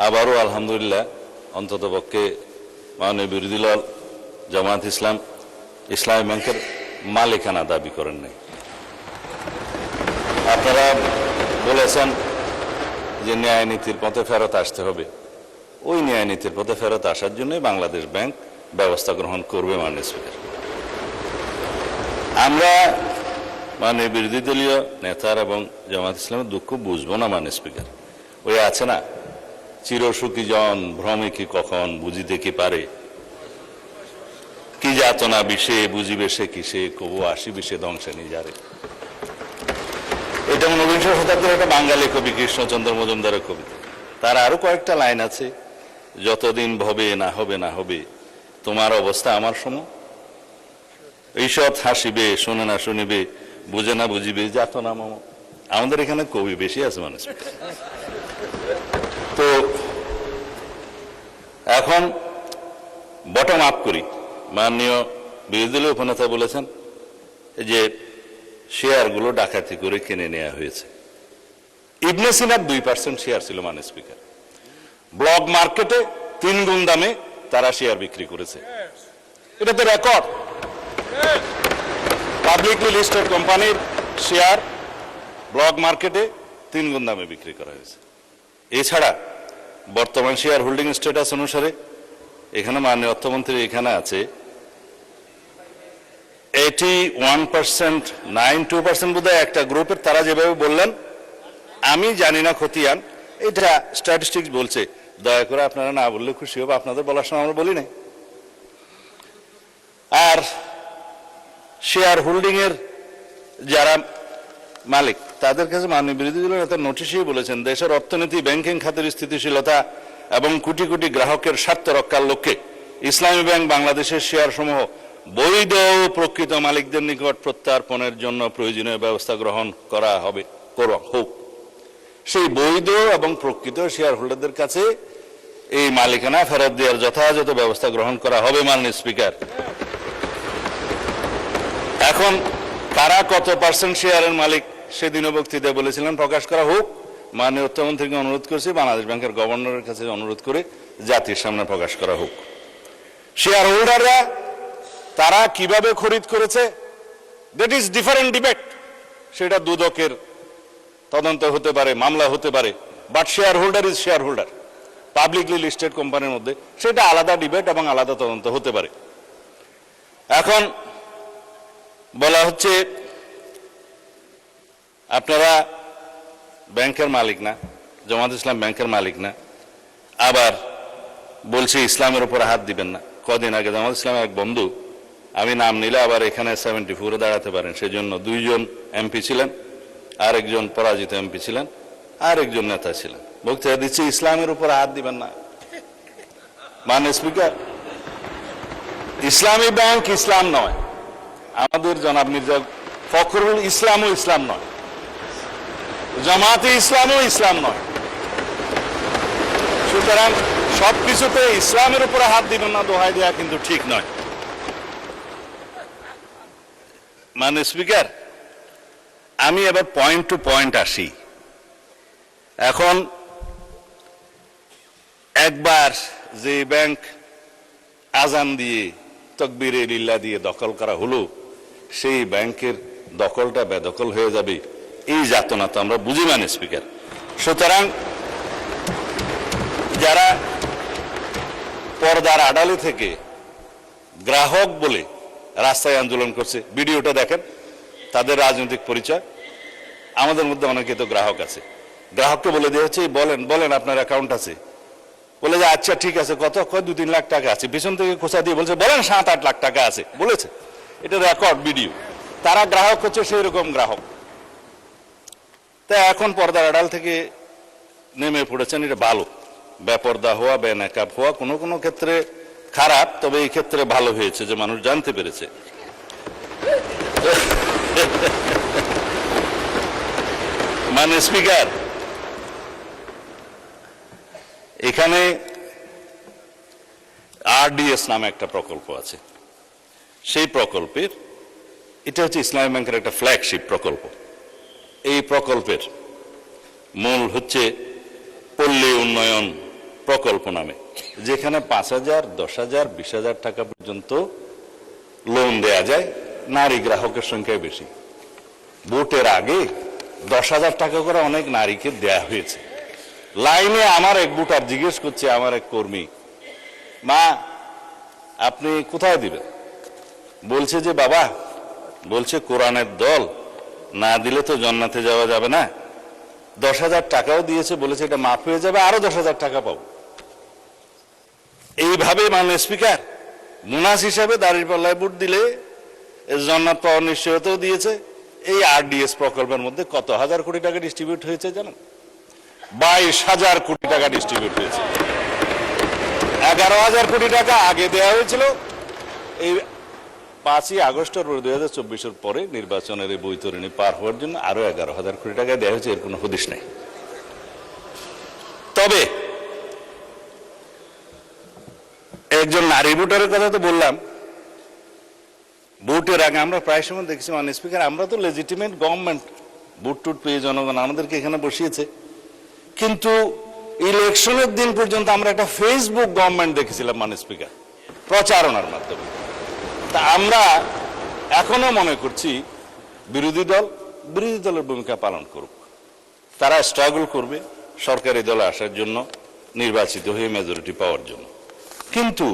আবারও আলহামদুলিল্লাহ অন্ততপক্ষে মাননীয় বিরোধী দল জামায়াত ইসলাম ইসলামী ব্যাংকের মালিকানা দাবি করেন নাই। আপনারা বলেছেন যে ন্যায় নীতির পথে ফেরত আসতে হবে, ওই ন্যায় নীতির পথে ফেরত আসার জন্যই বাংলাদেশ ব্যাংক ব্যবস্থা গ্রহণ করবে মাননীয় স্পিকার। আমরা মানে বিরোধী দলীয় নেতার এবং জামায়াত ইসলামের দুঃখ বুঝবো না মাননীয় স্পিকার। ওই আছে না, চিরসুখী জন ভ্রমে কি কখন বুঝিতে কি পারে, কি যাতনা বিষে বুঝিবে সে কিসে, কবু আসি বিষে ধ্বংসে নিজারে। এটা ঊনবিংশ শতাব্দীর একটা বাঙালি কবি কৃষ্ণচন্দ্র মজুমদারের কবিতা। তার আরো কয়েকটা লাইন আছে, যতদিন ভবে না হবে না হবে তোমার অবস্থা আমার সম, ঈষৎ হাসিবে শোনে না শুনিবে বুঝে না বুঝিবে যাতনা মম। আমাদের এখানে কবি বেশি আছে মানুষ। তো এখন বটম আপ করি। মাননীয় বিরোধী দলীয় উপনেতা বলেছেন যে শেয়ারগুলো ডাকাতি করে কিনে নেওয়া হয়েছে। ইবনে সিনার 2% শেয়ার ছিল মাননীয় স্পিকার। ব্লক মার্কেটে 3 গুণ দামে তারা শেয়ার বিক্রি করেছে। এটা তো রেকর্ড। পাবলিকলি লিস্টেড কোম্পানির শেয়ার ব্লক মার্কেটে 3 গুণ দামে বিক্রি করা হয়েছে। এছাড়া বর্তমান শেয়ার হোল্ডিং স্ট্যাটাস অনুসারে এখানে মাননীয় অর্থমন্ত্রী এখানে আছে 81%, 92% বোধহয় একটা গ্রুপের। তারা যেভাবে বললেন আমি জানি না খতিয়ান, এটা স্ট্যাটিস্টিক্স বলছে। দয়া করে আপনারা না বললে খুশি হবে, আপনাদের বলার সময় আমরা বলি নাই। আর শেয়ার হোল্ডিং এর যারা মালিক তাদের কাছে মাননীয় বিরোধী দলের নেতা নোটিশেই বলেছেন দেশের অর্থনীতি ব্যাংকিং খাতের স্থিতিশীলতা এবং কোটি কোটি গ্রাহকের স্বার্থ রক্ষার লক্ষ্যে ইসলামী ব্যাংক বাংলাদেশের শেয়ার সমূহ বৈধ প্রকৃত মালিকদের নিকট প্রত্যার্পণের জন্য প্রয়োজনীয় ব্যবস্থা গ্রহণ করা হবে হোক। সেই বৈধ এবং প্রকৃত শেয়ার হোল্ডারদের কাছে এই মালিকানা ফেরত দেওয়ার যথাযথ ব্যবস্থা গ্রহণ করা হবে মাননীয় স্পিকার। এখন কারা কত পার্সেন্ট শেয়ারের মালিক সেদিনও বক্তৃতায় বলেছিলেন প্রকাশ করা হোক। মাননীয় অর্থমন্ত্রীকে অনুরোধ করেছি, বাংলাদেশ ব্যাংকের গভর্নরের কাছে অনুরোধ করে জাতির সামনে প্রকাশ করা হোক। শেয়ার হোল্ডাররা তারা কিভাবে খরিদ করেছে দ্যাট ইজ ডিফারেন্ট ডিবেট। সেটা দুদকের তদন্ত হতে পারে, মামলা হতে পারে, but share holder is share holder. Publicly listed কোম্পানির মধ্যে সেটা আলাদা ডিবেট এবং আলাদা তদন্ত হতে পারে। এখন বলা হচ্ছে আপনারা ব্যাংকের মালিক না, জামায়াত ইসলাম ব্যাংকের মালিক না, আবার বলছে ইসলামের উপর হাত দিবেন না। কদিন আগে জামায়াত ইসলামের এক বন্ধু, আমি নাম নিলে আবার এখানে 74 দাঁড়াতে পারেন, সেজন্য 2 জন এমপি ছিলেন, আরেকজন পরাজিত এমপি ছিলেন, আরেকজন নেতা ছিলেন, বক্তৃতা দিচ্ছে ইসলামের উপর হাত দিবেন না। মাননীয় স্পিকার, ইসলামী ব্যাংক ইসলাম নয়, আমাদের জনাব মির্জা ফখরুল ইসলামও ইসলাম নয়, জামায়াতে ইসলামও ইসলাম নয়। সুতরাং সবকিছুতে ইসলামের উপরে হাত দিবেন না দোহাই দেওয়া কিন্তু ঠিক নয়। মাননীয় স্পিকার, আমি এবার পয়েন্ট টু পয়েন্ট আসি। এখন একবার যে ব্যাংক আজান দিয়ে তকবীরে লিল্লাহ দিয়ে দখল করা হলো, সেই ব্যাংকের দখলটা বেদখল হয়ে যাবে, এই যাতনা তো আমরা বুঝি মাননীয় স্পিকার। সুতরাং যারা পর্দার আড়ালে থেকে গ্রাহক বলে রাস্তায় আন্দোলন করছে, ভিডিওটা দেখেন, তাদের রাজনৈতিক পরিচয়। আমাদের মধ্যে অনেকে তো গ্রাহক আছে, গ্রাহককে বলে দিয়ে হচ্ছে বলেন বলেন আপনার অ্যাকাউন্ট আছে, বলে যে আচ্ছা ঠিক আছে, কত 2-3 লাখ টাকা আছে, পিছন থেকে খোঁচা দিয়ে বলছে বলেন 7-8 লাখ টাকা আছে বলেছে। এটা রেকর্ড ভিডিও। তারা গ্রাহক হচ্ছে সেই রকম গ্রাহক। তাই এখন পর্দার আড়াল থেকে নেমে পড়েছেন, এটা ভালো। বেপর্দা হওয়া, বেনাকাব হওয়া কোনো কোনো ক্ষেত্রে খারাপ, তবে এই ক্ষেত্রে ভালো হয়েছে যে মানুষ জানতে পেরেছে। মাননীয় স্পিকার, এখানে আরডিএস নামে একটা প্রকল্প আছে। সেই প্রকল্পের এটা হচ্ছে ইসলামী ব্যাংকের একটা ফ্ল্যাগশিপ প্রকল্প। এই প্রকল্পের মূল হচ্ছে পল্লী উন্নয়ন প্রকল্প নামে, যেখানে 5,000, 10,000, 20,000 টাকা পর্যন্ত লোন দেয়া যায়। নারী গ্রাহকের সংখ্যা বেশি। ভোটের আগে 10,000 টাকা করে অনেক নারীকে দেয়া হয়েছে। লাইনে আমার এক ভোটার জিজ্ঞেস করছে, আমার এক কর্মী, মা আপনি কোথায় দিবেন? বলছে যে বাবা, বলছে কোরআনের দল, না দিলে তো জান্নাতে যাওয়া যাবে না। 10,000 টাকাও দিয়েছে, বলেছে এটা মাফ হয়ে যাবে, আরো 10,000 টাকা পাবো। এইভাবে মাননীয় স্পিকার মুনাস হিসাবে দাঁড়িপাল্লায় ভোট দিলে জান্নাত পাওয়ার নিশ্চয়তাও দিয়েছে। এই RDS প্রকল্পের মধ্যে কত হাজার কোটি টাকা ডিস্ট্রিবিউট হয়েছে জানেন? 22,000 কোটি টাকা ডিস্ট্রিবিউট হয়েছে। 11,000 কোটি টাকা আগে দেওয়া হয়েছিল। এই 5ই আগস্ট 2024-এর পরে নির্বাচনের এই বৈতরণী পার হওয়ার জন্য আরো 11,000 কোটি টাকা দেওয়া হয়েছে। এর কোনো হদিশ নেই। তবে একজন নারী ভোটারের কথা তো বললাম। ভোটের আগে আমরা প্রায় সময় দেখছি মাননীয় স্পিকার, আমরা তো লেজিটিমেট গভর্নমেন্ট, ভোট টুট পেয়ে জনগণ আমাদেরকে এখানে বসিয়েছে, কিন্তু ইলেকশনের দিন পর্যন্ত আমরা একটা ফেসবুক গভর্নমেন্ট দেখেছিলাম মাননীয় স্পিকার, প্রচারণার মাধ্যমে। তা আমরা এখনো মনে করছি বিরোধী দলের ভূমিকা পালন করুক। তারা স্ট্রাগল করবে সরকারি দলে আসার জন্য, নির্বাচিত হয়ে মেজরিটি পাওয়ার জন্য। কিন্তু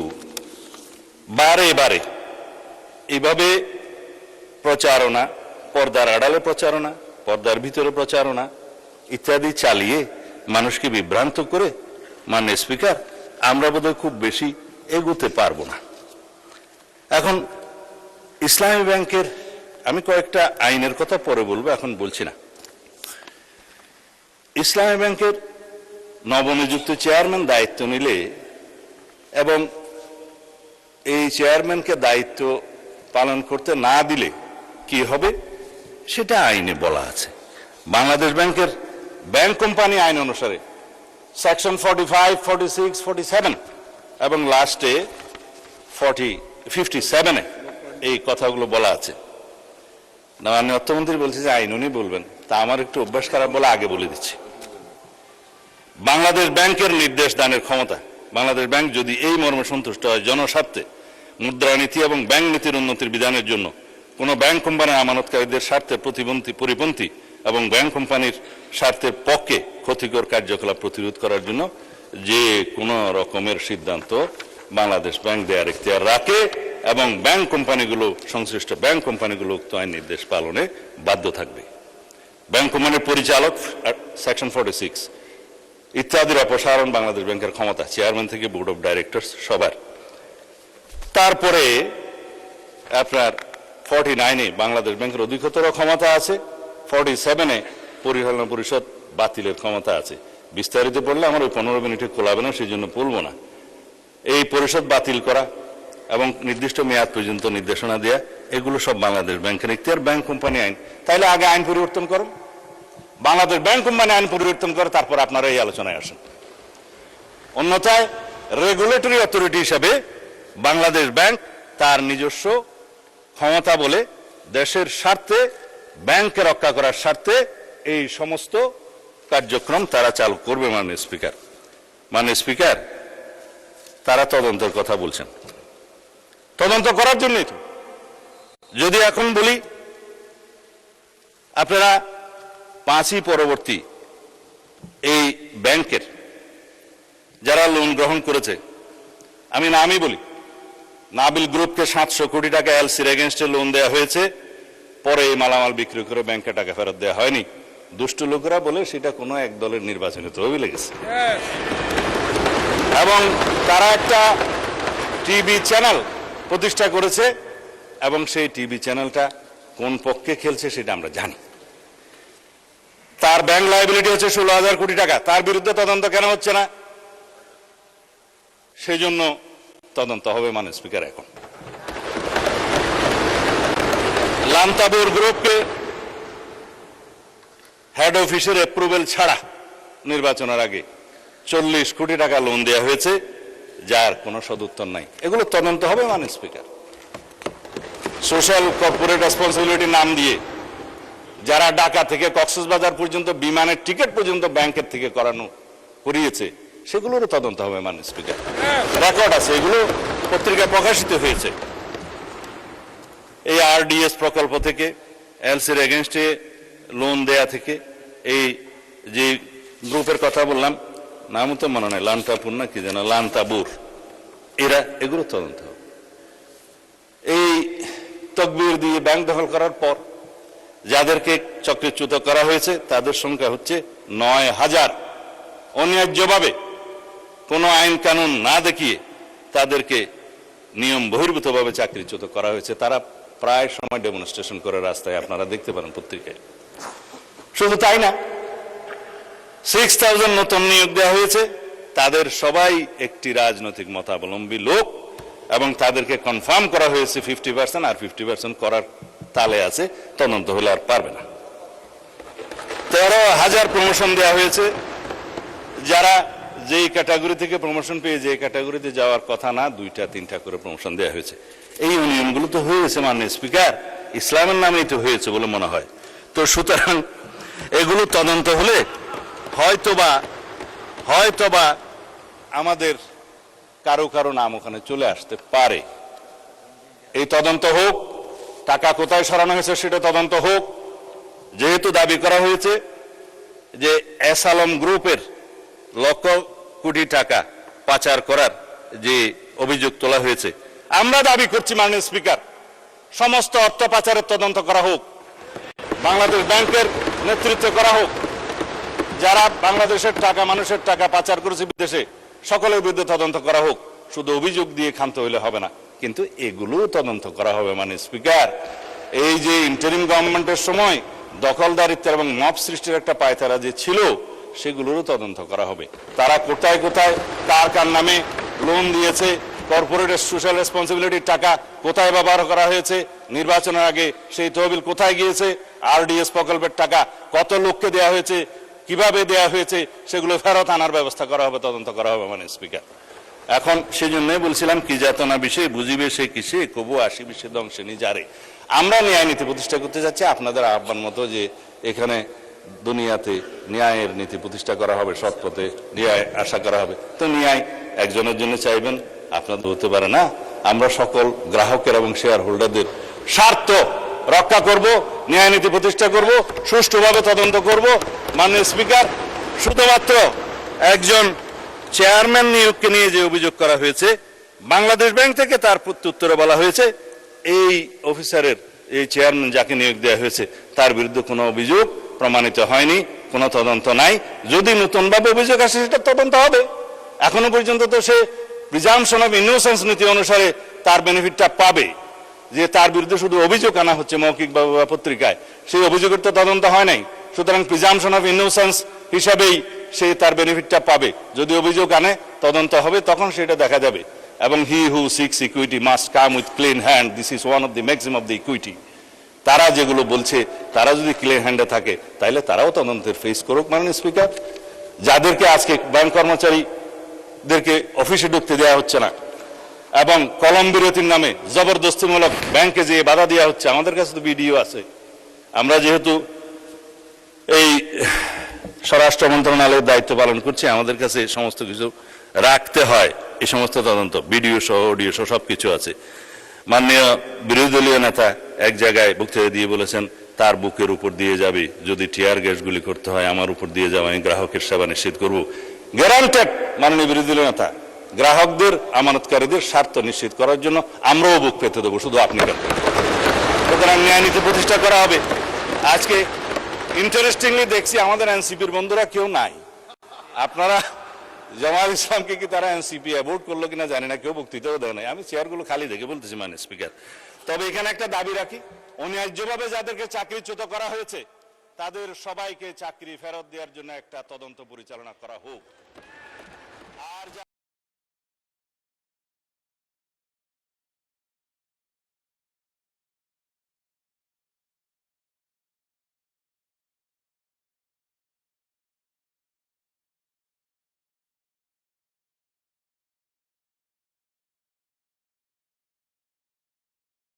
বারে বারে এইভাবে প্রচারণা, পর্দার আড়ালে প্রচারণা, পর্দার ভিতরে প্রচারণা ইত্যাদি চালিয়ে মানুষকে বিভ্রান্ত করে মাননীয় স্পিকার আমরা বোধহয় খুব বেশি এগোতে পারবো না। এখন ইসলামী ব্যাংকের আমি কয়েকটা আইনের কথা পরে বলবো, এখন বলছি না। ইসলামী ব্যাংকের নবনিযুক্ত চেয়ারম্যান দায়িত্ব নিলে এবং এই চেয়ারম্যানকে দায়িত্ব পালন করতে না দিলে কি হবে সেটা আইনে বলা আছে। বাংলাদেশ ব্যাংকের ব্যাংক কোম্পানি আইন অনুসারে সেকশন 45, 46, 47 এবং লাস্টে 57-এ এই কথাগুলো বলা আছে। মাননীয় অর্থমন্ত্রী বলছে যে আইন উনি বলবেন, তা আমার একটু অভ্যাস খারাপ বলে আগে বলে দিচ্ছি। বাংলাদেশ ব্যাংকের নির্দেশ দানের ক্ষমতা, বাংলাদেশ ব্যাংক যদি এই মর্মে সন্তুষ্ট হয় জনস্বার্থে মুদ্রানীতি এবং ব্যাংক নীতির উন্নতির বিধানের জন্য কোন ব্যাংক কোম্পানির আমানতকারীদের স্বার্থে পরিপন্থী এবং ব্যাংক কোম্পানির স্বার্থের পক্ষে ক্ষতিকর কার্যকলাপ প্রতিরোধ করার জন্য যে কোনো রকমের সিদ্ধান্ত বাংলাদেশ ব্যাংক দেওয়ার এখতিয়ার রাখে এবং ব্যাংক কোম্পানিগুলো, সংশ্লিষ্ট ব্যাংক কোম্পানিগুলো উক্ত আইন নির্দেশ পালনে বাধ্য থাকবে। ব্যাংক কোম্পানির পরিচালক সেকশন 46 ইত্যাদির অপসারণ বাংলাদেশ ব্যাংকের ক্ষমতা, চেয়ারম্যান থেকে বোর্ড অফ ডাইরেক্টরস সবার। তারপরে আপনার 49-এ বাংলাদেশ ব্যাংকের অধিকতর ক্ষমতা আছে, 47-এ পরিচালনা পরিষদ বাতিলের ক্ষমতা আছে। বিস্তারিত পড়লে আমার ওই 15 মিনিটে কোলাবে না, সেই জন্য বলবো না। এই পরিষদ বাতিল করা এবং নির্দিষ্ট মেয়াদ পর্যন্ত নির্দেশনা দেয়া, এগুলো সব বাংলাদেশ ব্যাংকের এখতিয়ার। ব্যাংক কোম্পানি আইন, তাইলে আগে আইন পরিবর্তন করেন, বাংলাদেশ ব্যাংক কোম্পানি আইন পরিবর্তন করে তারপর আপনারা এই আলোচনায় আসেন। অন্যথায় রেগুলেটরি অথরিটি হিসাবে বাংলাদেশ ব্যাংক তার নিজস্ব ক্ষমতা বলে দেশের স্বার্থে, ব্যাংককে রক্ষা করার স্বার্থে এই সমস্ত কার্যক্রম তারা চালু করবে। মাননীয় স্পিকার তারা তদন্তের কথা বলছেন, তদন্ত করার জন্যই তো। যদি এখন বলি আপনারা 5ই পরবর্তী এই ব্যাংকের যারা লোন গ্রহণ করেছে, আমি নামই বলি, নাবিল গ্রুপকে 700 কোটি টাকা এলসির এগেনস্টে লোন দেওয়া হয়েছে, পরে এই মালামাল বিক্রি করে ব্যাংকে টাকা ফেরত দেওয়া হয়নি। দুষ্ট লোকেরা বলে সেটা কোনো এক দলের নির্বাচনে তহবিলে গেছে। এবং তারা একটা টিভি চ্যানেল প্রতিষ্ঠা করেছে এবং সেই টিভি চ্যানেলটা কোন পক্ষে খেলছে সেটা আমরা জানি। তার ব্যাংক লায়াবিলিটি হচ্ছে 16,000 কোটি টাকা। তার বিরুদ্ধে তদন্ত কেন হচ্ছে না? সেই জন্য তদন্ত হবে মাননীয় স্পিকার। এখন লান্তাবুর গ্রুপকে হেড অফিসের অ্যাপ্রুভেল ছাড়া নির্বাচনের আগে 40 কোটি টাকা লোন দেওয়া হয়েছে, যার কোনো সদুত্তর নাই। এগুলো তদন্ত হবে মাননীয় স্পিকার। সোশ্যাল কর্পোরেট রেসপন্সিবিলিটি নাম দিয়ে যারা ঢাকা থেকে কক্সবাজার পর্যন্ত বিমানের টিকিট পর্যন্ত ব্যাংকের থেকে করিয়েছে, সেগুলোরও তদন্ত হবে মাননীয় স্পিকার। রেকর্ড আছে, এগুলো পত্রিকায় প্রকাশিত হয়েছে। এই আরডিএস প্রকল্প থেকে, এলসির এগেনস্টে লোন দেয়া থেকে, এই যে গ্রুপের কথা বললাম, নামও তো মনে নেই, লান্তাপুর না কি যেন, লান্তাবুর, এরা, এগুলো তদন্ত হবে। এই তকবির দিয়ে ব্যাংক দখল করার পর যাদেরকে চক্রচ্যুত করা হয়েছে তাদের সংখ্যা হচ্ছে ৯,০০০। অন্যায্যভাবে কোনো আইন কানুন না দেখিয়ে তাদেরকে নিয়ম বহির্ভূতভাবে চাকরিচ্যুত করা হয়েছে। তারা প্রায় সময় ডেমনস্ট্রেশন করে রাস্তায়, আপনারা দেখতে পারেন পত্রিকায়। শুধু তাই না, ৬,০০০ নতুন নিয়োগ দেওয়া হয়েছে, তাদের সবাই একটি রাজনৈতিক মতাবলম্বী লোক, এবং তাদেরকে কনফার্ম করা হয়েছে 50%, আর 50% করার তালে আছে, তদন্ত হলে আর পারবে না। ১৩,০০০ প্রমোশন দেওয়া হয়েছে, যারা যেই ক্যাটাগরি থেকে প্রমোশন পেয়ে যে ক্যাটাগরিতে যাওয়ার কথা না, 2টা 3টা করে প্রমোশন দেওয়া হয়েছে। এই ইউনিয়নগুলো তো হয়েছে মাননীয় স্পিকার, ইসলামের নামেই তো হয়েছে বলে মনে হয়। তো সুতরাং এগুলো তদন্ত হলে হয়তোবা আমাদের কারো কারো নাম ওখানে চলে আসতে পারে। এই তদন্ত হোক, টাকা কোথায় সরানো হয়েছে সেটা তদন্ত হোক। যেহেতু দাবি করা হয়েছে যে এস আলম গ্রুপের লক্ষ কোটি টাকা পাচার করার যে অভিযোগ তোলা হয়েছে, আমরা দাবি করছি মাননীয় স্পিকার, সমস্ত অর্থ পাচারের তদন্ত করা হোক, বাংলাদেশ ব্যাংকের নেতৃত্বে করা হোক। যারা বাংলাদেশের টাকা, মানুষের টাকা পাচার করেছে বিদেশে, সকলের বিরুদ্ধে তদন্ত করা হোক। শুধু অভিযোগ দিয়ে ক্ষান্ত হইলে হবে না, কিন্তু এগুলো তদন্ত করা হবে মাননীয় স্পিকার। এই যে ইন্টারিম গভর্নমেন্টের সময় দখলদারিত্ব এবং মব সৃষ্টির একটা পায়তারা যে ছিল, সেগুলোরও তদন্ত করা হবে। তারা কোথায় কোথায় কার কার নামে লোন দিয়েছে, কর্পোরেট সোশ্যাল রেসপন্সিবিলিটির টাকা কোথায় ব্যবহার করা হয়েছে, নির্বাচনের আগে সেই তহবিল কোথায় গিয়েছে, আরডিএস প্রকল্পের টাকা কত লোককে দেওয়া হয়েছে, কিভাবে দেওয়া হয়েছে, সেগুলো ফেরত আনার ব্যবস্থা করা হবে, তদন্ত করা হবে মাননীয় স্পিকার। এখন সেই জন্যই বলছিলাম, কি যাতনা বিষয়ে বুঝিবে সে কিসে, কবু আসিবে সে ধ্বংসে নিজারে। আমরা ন্যায় নীতি প্রতিষ্ঠা করতে যাচ্ছি, আপনাদের আহ্বান মতো যে এখানে দুনিয়াতে ন্যায়ের নীতি প্রতিষ্ঠা করা হবে, সৎ পথে ন্যায় আশা করা হবে। তো ন্যায় একজনের জন্য চাইবেন, আপনাদের হতে পারে না। আমরা সকল গ্রাহকের এবং শেয়ার হোল্ডারদের স্বার্থ রক্ষা করব, ন্যায় নীতি প্রতিষ্ঠা করব, সুষ্ঠুভাবে তদন্ত করব। মাননীয় স্পিকার, শুধুমাত্র একজন চেয়ারম্যান নিয়োগকে নিয়ে যে অভিযোগ করা হয়েছে, বাংলাদেশ ব্যাংক থেকে তার প্রত্যুত্তরে বলা হয়েছে এই অফিসারের, এই চেয়ারম্যান যাকে নিয়োগ দেওয়া হয়েছে, তার বিরুদ্ধে কোনো অভিযোগ প্রমাণিত হয়নি, কোনো তদন্ত নাই। যদি নতুনভাবে অভিযোগ আসে সেটা তদন্ত হবে। এখনো পর্যন্ত তো সে প্রিজাম্পশন অফ ইনোসেন্স নীতি অনুসারে তার বেনিফিটটা পাবে, যে তার বিরুদ্ধে শুধু অভিযোগ আনা হচ্ছে মৌখিকভাবে বা পত্রিকায়, সেই অভিযোগের তো তদন্ত হয় নাই। সুতরাং প্রিজাম্পশন অফ ইনোসেন্স হিসাবেই সে তার বেনিফিটটা পাবে। যদি অভিযোগ আনে, তদন্ত হবে, তখন সেটা দেখা যাবে। এবং he who seeks equity must come with clean hand, this is one of the maximum of the equity. তারা যেগুলো বলছে, তারা যদি ক্লিন হ্যান্ডে থাকে, তাহলে তারাও তদন্তের ফেস করুক মাননীয় স্পিকার। যাদেরকে আজকে ব্যাংক কর্মচারীদেরকে অফিসে ঢুকতে দেওয়া হচ্ছে না, এবং কলম বিরতির নামে জবরদস্তিমূলক ব্যাংকে যেয়ে বাধা দেওয়া হচ্ছে, আমাদের কাছে তো ভিডিও আছে। আমরা যেহেতু এই স্বরাষ্ট্র মন্ত্রণালয়ের দায়িত্ব পালন করছি, আমাদের কাছে সমস্ত কিছু রাখতে হয়। এই সমস্ত তদন্ত ভিডিও সহ, অডিও সহ সবকিছু আছে। মাননীয় বিরোধী দলীয় নেতা এক জায়গায় বক্তৃতা দিয়ে বলেছেন, তার বুকের উপর দিয়ে যাবে, যদি টিয়ার গ্যাস গুলি করতে হয় আমার উপর দিয়ে যাবে, আমি গ্রাহকের সেবা নিশ্চিত করবো। গ্যারান্টেড মাননীয় বিরোধী দলীয় নেতা, গ্রাহকদের, আমানতকারীদের স্বার্থ নিশ্চিত করার জন্য আমরাও বুক পেতে দেবো, শুধু আপনি কেন। সুতরাং ন্যায় নীতি প্রতিষ্ঠা করা হবে। আজকে ইন্টারেস্টিংলি দেখছি আমাদের এনসিপির বন্ধুরা কেউ নাই। আপনারা জামাল ইসলামকে কি তারা এনসিপি অ্যাভোট করলো কিনা জানি না, কেউ বক্তৃতাও দেয় নাই। আমি চেয়ারগুলো খালি দেখে বলতেছি মাননীয় স্পিকার। তবে এখানে একটা দাবি রাখি, অন্যায্যভাবে যাদেরকে চাকরিচ্যুত করা হয়েছে তাদের সবাইকে চাকরি ফেরত দেওয়ার জন্য একটা তদন্ত পরিচালনা করা হোক।